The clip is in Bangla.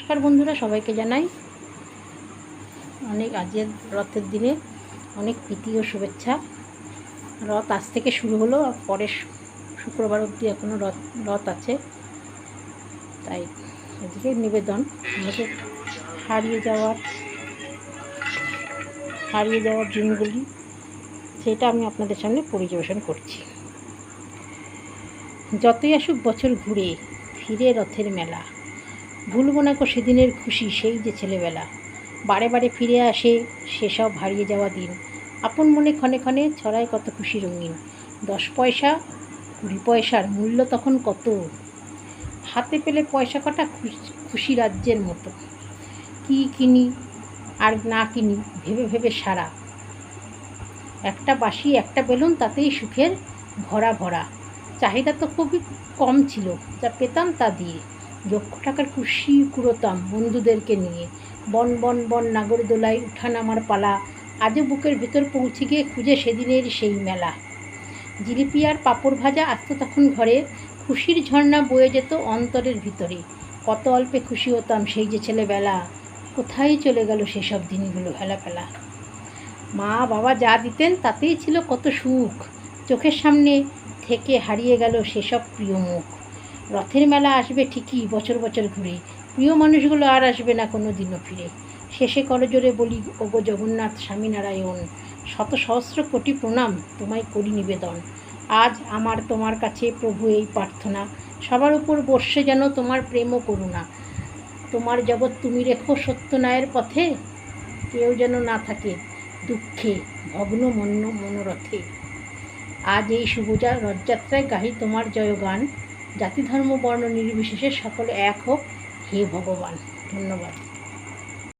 নমস্কার বন্ধুরা, সবাইকে জানাই আজকের রথের দিনে অনেক প্রীতি ও শুভেচ্ছা। রথ আজ থেকে শুরু হলো, আর পরের শুক্রবার অবধি এখনও রথ আছে। তাই আজকে নিবেদন আমাদের হারিয়ে যাওয়ার দিনগুলি, সেটা আমি আপনাদের সামনে পরিবেশন করছি। যতই আসুক বছর ঘুরে ফিরে রথের মেলা, ভুলব না কো সেদিনের খুশি, সেই যে ছেলেবেলা। বারে বারে ফিরে আসে সেসব হারিয়ে যাওয়া দিন, আপন মনে ক্ষণে ক্ষণে ছড়ায় কত খুশি রঙিন। 10 পয়সা 20 পয়সার মূল্য তখন কত, হাতে পেলে পয়সা কটা খুশি রাজ্যের মতো। কি কিনি আর না কিনি ভেবে ভেবে সারা, একটা বাঁশি একটা বেলুন তাতেই সুখের ভরা ভরা। চাহিদা তো খুবই কম ছিল, যা পেতাম তা দিয়ে 1,00,000 টাকার খুশি কুড়োতাম বন্ধুদেরকে নিয়ে। বন বন বন নাগরদোলায় উঠান আমার পালা, আজও বুকের ভেতর পৌঁছে গিয়ে খুঁজে সেদিনের সেই মেলা। জিলিপি আর পাঁপড় ভাজা আসতো তখন ঘরে, খুশির ঝর্ণা বয়ে যেত অন্তরের ভিতরে। কত অল্পে খুশি হতাম সেই যে ছেলেবেলা, কোথায় চলে গেল সেসব দিনগুলো হেলা ফেলা। মা বাবা যা দিতেন তাতেই ছিল কত সুখ, চোখের সামনে থেকে হারিয়ে গেল সেসব প্রিয় মুখ। রথের মেলা আসবে ঠিকই বছর বছর ঘুরে, প্রিয় মানুষগুলো আর আসবে না কোনো দিনও ফিরে। শেষে করজোরে বলি, ওগো জগন্নাথ স্বামীনারায়ণ, শত সহস্র কোটি প্রণাম তোমায় করি নিবেদন। আজ আমার তোমার কাছে প্রভু এই প্রার্থনা, সবার উপর বর্ষে যেন তোমার প্রেম ও করুণা। তোমার জগৎ তুমি রেখো সত্য ন্যায়ের পথে, কেউ যেন না থাকে দুঃখে ভগ্ন মনোরথে। আজ এই শুভজা রথযাত্রায় গাহি তোমার জয়গান, জাতি ধর্ম বর্ণ নির্বিশেষে সকলে এক হোক হে ভগবান। ধন্যবাদ।